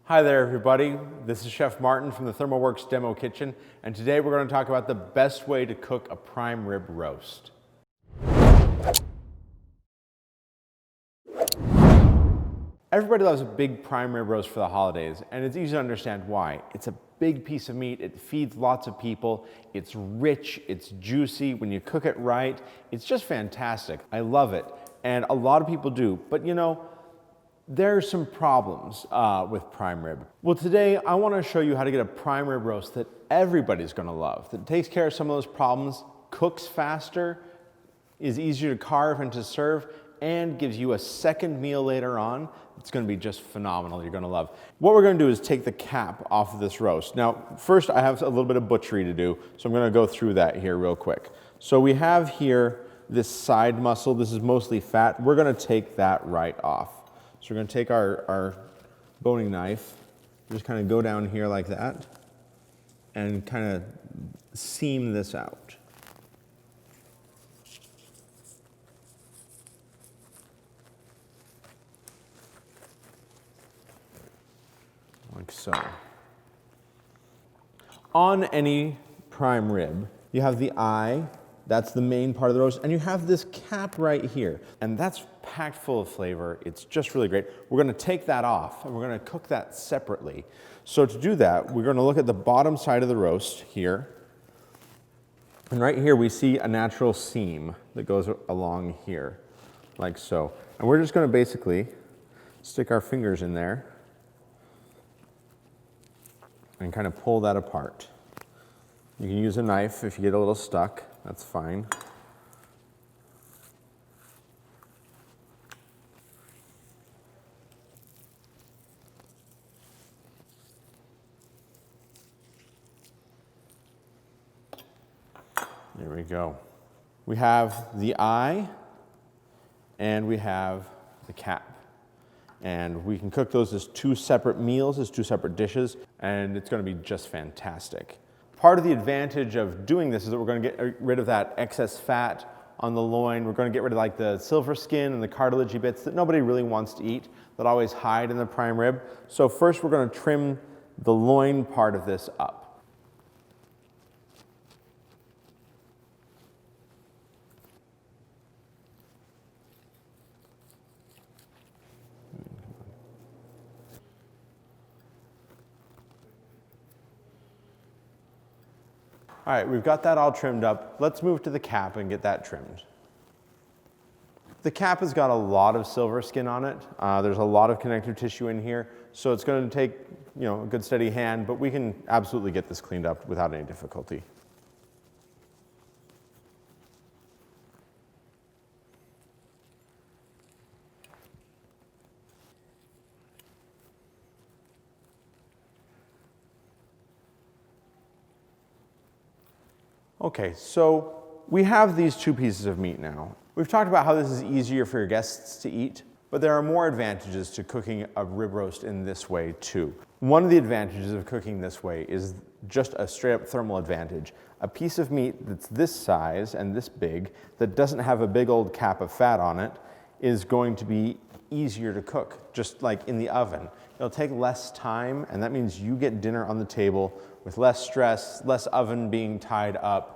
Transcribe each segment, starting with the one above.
Hi there everybody, this is Chef Martin from the ThermalWorks Demo Kitchen, and today we're going to talk about the best way to cook a prime rib roast. Everybody loves a big prime rib roast for the holidays, and it's easy to understand why. It's a big piece of meat, it feeds lots of people, it's rich, it's juicy, when you cook it right, it's just fantastic. I love it, and a lot of people do, but you know, there are some problems with prime rib. Well, today I want to show you how to get a prime rib roast that everybody's going to love, that takes care of some of those problems, cooks faster, is easier to carve and to serve, and gives you a second meal later on. It's going to be just phenomenal. You're going to love. What we're going to do is take the cap off of this roast. Now, first I have a little bit of butchery to do, so I'm going to go through that here real quick. So we have here this side muscle. This is mostly fat. We're going to take that right off. So we're going to take our boning knife, just kind of go down here like that, and kind of seam this out. Like so. On any prime rib, you have the eye, that's the main part of the roast, and you have this cap right here, and that's packed full of flavor. It's just really great. We're going to take that off, and we're going to cook that separately. So to do that, we're going to look at the bottom side of the roast here, and right here we see a natural seam that goes along here, like so. And we're just going to basically stick our fingers in there and kind of pull that apart. You can use a knife if you get a little stuck. That's fine. There we go. We have the eye and we have the cap. And we can cook those as two separate meals, as two separate dishes, and it's going to be just fantastic. Part of the advantage of doing this is that we're going to get rid of that excess fat on the loin. We're going to get rid of like the silver skin and the cartilagey bits that nobody really wants to eat, that always hide in the prime rib. So first we're going to trim the loin part of this up. All right, we've got that all trimmed up. Let's move to the cap and get that trimmed. The cap has got a lot of silver skin on it. There's a lot of connective tissue in here, so it's going to take, a good steady hand, but we can absolutely get this cleaned up without any difficulty. Okay, so we have these two pieces of meat now. We've talked about how this is easier for your guests to eat, but there are more advantages to cooking a rib roast in this way too. One of the advantages of cooking this way is just a straight up thermal advantage. A piece of meat that's this size and this big, that doesn't have a big old cap of fat on it, is going to be easier to cook, just like in the oven. It'll take less time, and that means you get dinner on the table with less stress, less oven being tied up.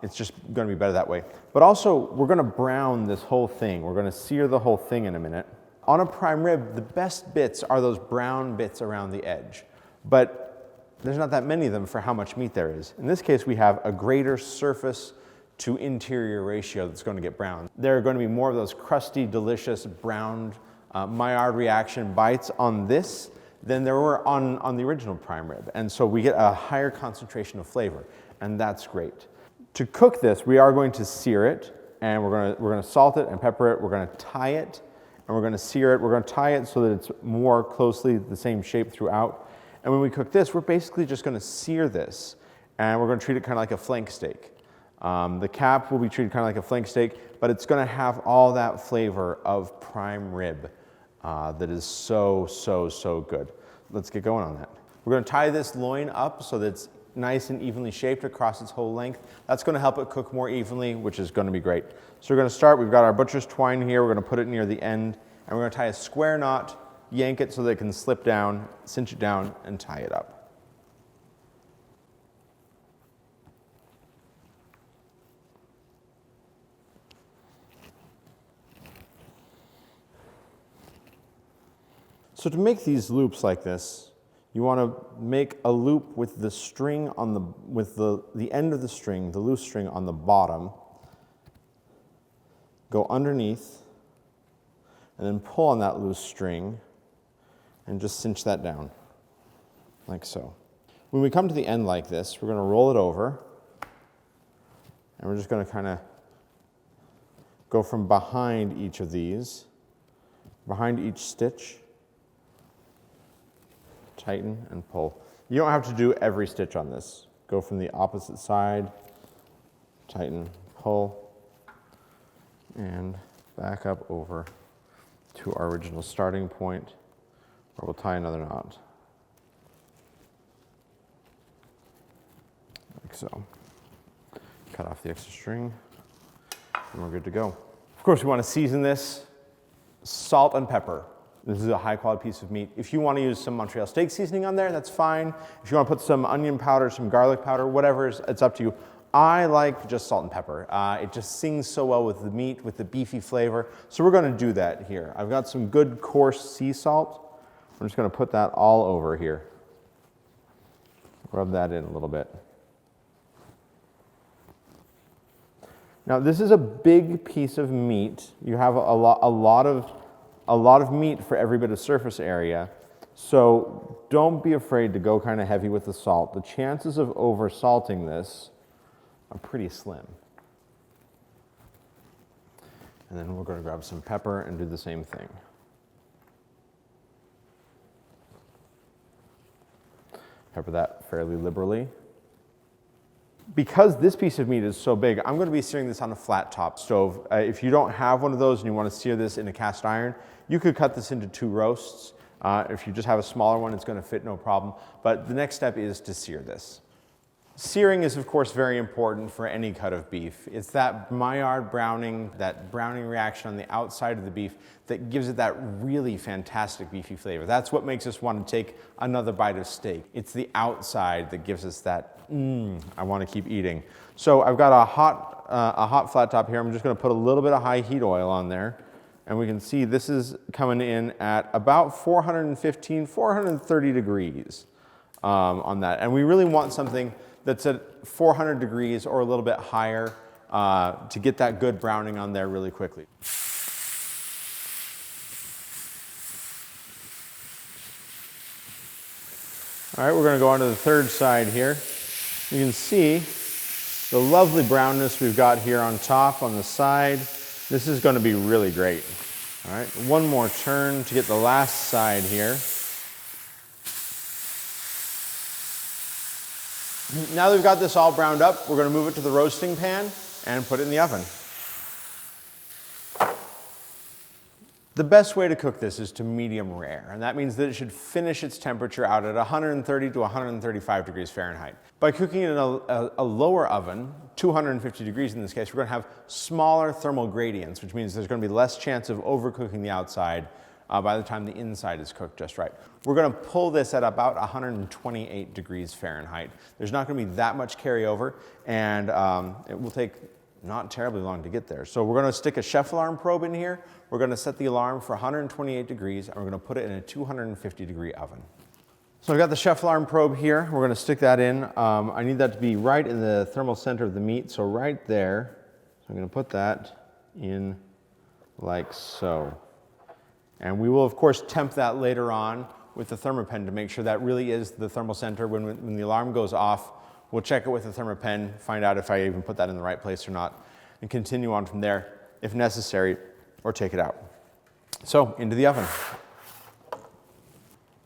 It's just going to be better that way. But also, we're going to brown this whole thing. We're going to sear the whole thing in a minute. On a prime rib, the best bits are those brown bits around the edge. But there's not that many of them for how much meat there is. In this case, we have a greater surface to interior ratio that's going to get browned. There are going to be more of those crusty, delicious, browned Maillard reaction bites on this than there were on the original prime rib. And so we get a higher concentration of flavor, and that's great. To cook this, we are going to sear it, and we're going to salt it and pepper it. We're going to tie it, and we're going to sear it. We're going to tie it so that it's more closely the same shape throughout. And when we cook this, we're basically just going to sear this, and we're going to treat it kind of like a flank steak. The cap will be treated kind of like a flank steak, but it's going to have all that flavor of prime rib that is so, so, so good. Let's get going on that. We're going to tie this loin up so that it's nice and evenly shaped across its whole length. That's going to help it cook more evenly, which is going to be great. So we're going to start, we've got our butcher's twine here, we're going to put it near the end, and we're going to tie a square knot yank it so they can slip down, cinch it down, and tie it up. So to make these loops like this, you want to make a loop with the string on the end of the string, the loose string on the bottom, go underneath, and then pull on that loose string and just cinch that down, like so. When we come to the end like this, we're going to roll it over, and we're just going to kind of go from behind each of these, behind each stitch, tighten and pull. You don't have to do every stitch on this. Go from the opposite side, tighten, pull, and back up over to our original starting point, where we'll tie another knot. Like so. Cut off the extra string, and we're good to go. Of course, we want to season this. Salt and pepper. This is a high quality piece of meat. If you want to use some Montreal steak seasoning on there, that's fine. If you want to put some onion powder, some garlic powder, whatever, it's up to you. I like just salt and pepper. It just sings so well with the meat, with the beefy flavor. So we're going to do that here. I've got some good coarse sea salt. I'm just going to put that all over here. Rub that in a little bit. Now this is a big piece of meat. You have a lot of meat for every bit of surface area, so don't be afraid to go kind of heavy with the salt. The chances of over salting this are pretty slim. And then we're going to grab some pepper and do the same thing. Pepper that fairly liberally. Because this piece of meat is so big, I'm going to be searing this on a flat top stove. If you don't have one of those and you want to sear this in a cast iron, you could cut this into 2 roasts. If you just have a smaller one, it's going to fit no problem. But the next step is to sear this. Searing is, of course, very important for any cut of beef. It's that Maillard browning, that browning reaction on the outside of the beef that gives it that really fantastic beefy flavor. That's what makes us want to take another bite of steak. It's the outside that gives us that, I want to keep eating. So I've got a hot flat top here. I'm just going to put a little bit of high heat oil on there. And we can see this is coming in at about 415, 430 degrees on that. And we really want something that's at 400 degrees or a little bit higher to get that good browning on there really quickly. All right, we're going to go on to the third side here. You can see the lovely brownness we've got here on top, on the side. This is going to be really great. All right, one more turn to get the last side here. Now that we've got this all browned up, we're going to move it to the roasting pan and put it in the oven. The best way to cook this is to medium rare, and that means that it should finish its temperature out at 130 to 135 degrees Fahrenheit. By cooking it in a lower oven, 250 degrees in this case, we're going to have smaller thermal gradients, which means there's going to be less chance of overcooking the outside by the time the inside is cooked just right. We're going to pull this at about 128 degrees Fahrenheit. There's not going to be that much carryover, and it will take not terribly long to get there. So we're going to stick a chef alarm probe in here. We're going to set the alarm for 128 degrees, and we're going to put it in a 250 degree oven. So I've got the chef alarm probe here. We're going to stick that in. I need that to be right in the thermal center of the meat, so right there. So I'm going to put that in like so. And we will, of course, temp that later on with the thermopen to make sure that really is the thermal center. When the alarm goes off, we'll check it with the thermopen, find out if I even put that in the right place or not, and continue on from there if necessary, or take it out. So, into the oven.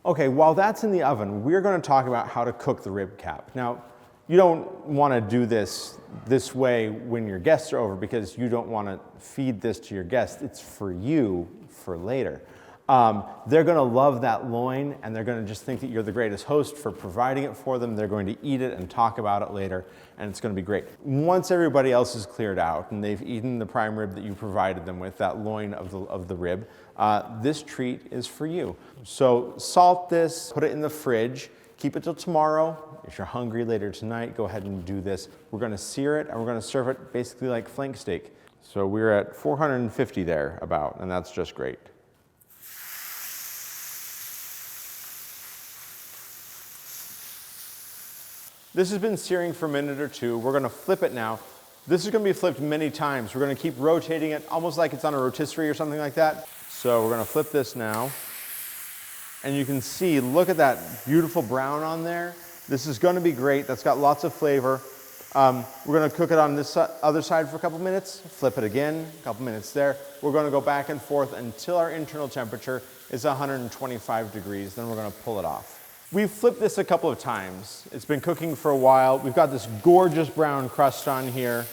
Okay, while that's in the oven, we're going to talk about how to cook the rib cap. Now, you don't want to do this way when your guests are over because you don't want to feed this to your guests. It's for you for later. They're gonna love that loin, and they're gonna just think that you're the greatest host for providing it for them. They're going to eat it and talk about it later, and it's gonna be great. Once everybody else is cleared out and they've eaten the prime rib that you provided them with, that loin of the rib, this treat is for you. So salt this, put it in the fridge, keep it till tomorrow. If you're hungry later tonight, go ahead and do this. We're gonna sear it, and we're gonna serve it basically like flank steak. So we're at 450 there about, and that's just great. This has been searing for a minute or two. We're gonna flip it now. This is gonna be flipped many times. We're gonna keep rotating it, almost like it's on a rotisserie or something like that. So we're gonna flip this now. And you can see, look at that beautiful brown on there. This is gonna be great. That's got lots of flavor. We're gonna cook it on this other side for a couple minutes, flip it again, a couple minutes there. We're gonna go back and forth until our internal temperature is 125 degrees, then we're gonna pull it off. We've flipped this a couple of times. It's been cooking for a while. We've got this gorgeous brown crust on here.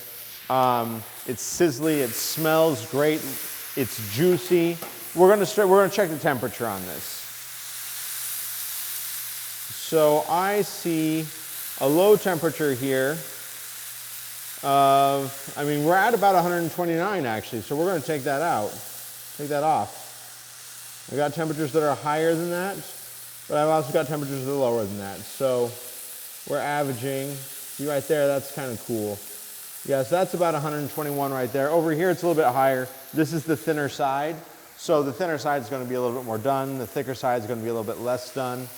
It's sizzly, it smells great, it's juicy. We're gonna check the temperature on this. So I see a low temperature here of, we're at about 129 actually, so we're gonna take that out, take that off. I got temperatures that are higher than that, but I've also got temperatures that are lower than that. So we're averaging, see right there, that's kind of cool. Yeah, so that's about 121 right there. Over here, it's a little bit higher. This is the thinner side. So the thinner side is gonna be a little bit more done. The thicker side is gonna be a little bit less done.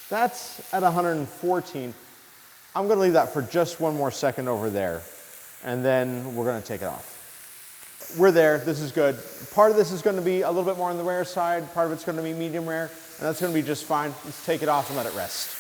That's at 114. I'm gonna leave that for just one more second over there, and then we're gonna take it off. We're there, this is good. Part of this is gonna be a little bit more on the rare side, part of it's gonna be medium rare, and that's gonna be just fine. Let's take it off and let it rest.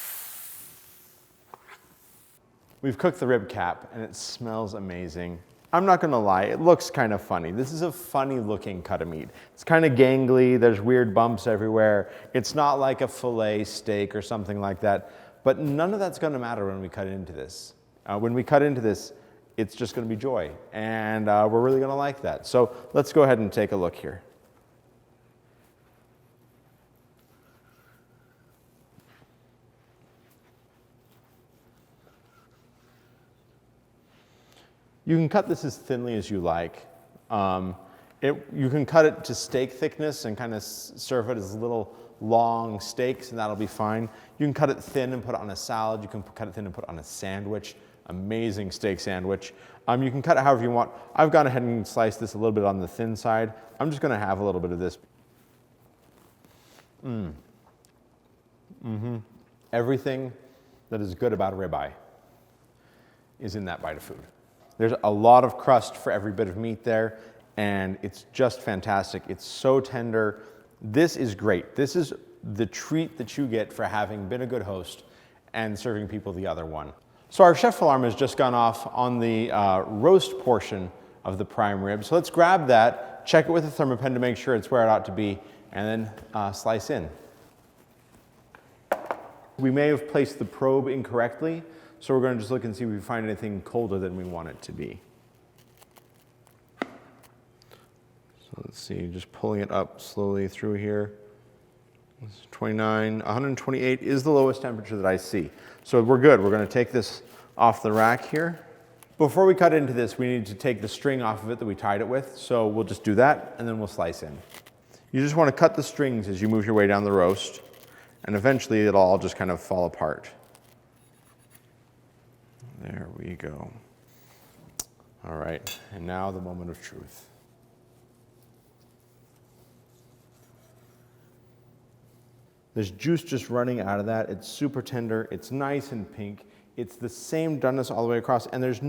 We've cooked the rib cap, and it smells amazing. I'm not gonna lie, it looks kind of funny. This is a funny looking cut of meat. It's kind of gangly, there's weird bumps everywhere. It's not like a filet steak or something like that, but none of that's gonna matter when we cut into this. When we cut into this, it's just gonna be joy, and we're really gonna like that. So let's go ahead and take a look here. You can cut this as thinly as you like. You can cut it to steak thickness and kind of serve it as little long steaks, and that'll be fine. You can cut it thin and put it on a salad. You can cut it thin and put it on a sandwich. Amazing steak sandwich. You can cut it however you want. I've gone ahead and sliced this a little bit on the thin side. I'm just gonna have a little bit of this. Everything that is good about a ribeye is in that bite of food. There's a lot of crust for every bit of meat there, and it's just fantastic. It's so tender. This is great. This is the treat that you get for having been a good host and serving people the other one. So our chef alarm has just gone off on the roast portion of the prime rib. So let's grab that, check it with a thermopen to make sure it's where it ought to be, and then slice in. We may have placed the probe incorrectly, so we're going to just look and see if we find anything colder than we want it to be. So let's see, just pulling it up slowly through here. 29, 128 is the lowest temperature that I see. So we're good. We're going to take this off the rack here. Before we cut into this, we need to take the string off of it that we tied it with. So we'll just do that, and then we'll slice in. You just want to cut the strings as you move your way down the roast, and eventually it'll all just kind of fall apart. There we go. All right, and now the moment of truth. There's juice just running out of that. It's super tender. It's nice and pink. It's the same doneness all the way across, and there's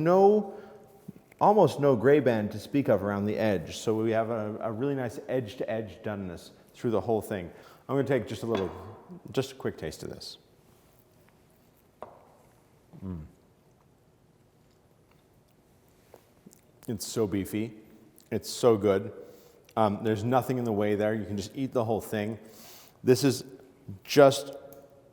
almost no gray band to speak of around the edge. So we have a really nice edge-to-edge doneness through the whole thing. I'm going to take just a quick taste of this. It's so beefy. It's so good. There's nothing in the way there. You can just eat the whole thing. This is just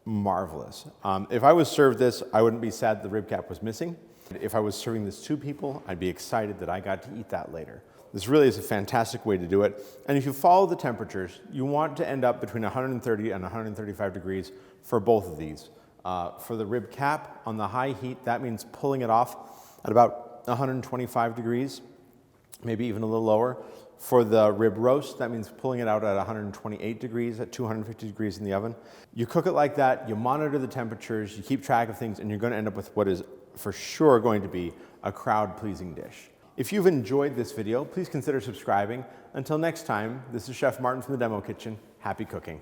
marvelous. If I was served this, I wouldn't be sad the rib cap was missing. If I was serving this to people, I'd be excited that I got to eat that later. this really is a fantastic way to do it. And if you follow the temperatures, you want to end up between 130 and 135 degrees for both of these. For the rib cap, on the high heat, that means pulling it off at about 125 degrees, maybe even a little lower. For the rib roast, that means pulling it out at 128 degrees, at 250 degrees in the oven. You cook it like that, you monitor the temperatures, you keep track of things, and you're going to end up with what is for sure going to be a crowd-pleasing dish. If you've enjoyed this video, please consider subscribing. Until next time, this is Chef Martin from the Demo Kitchen. Happy cooking.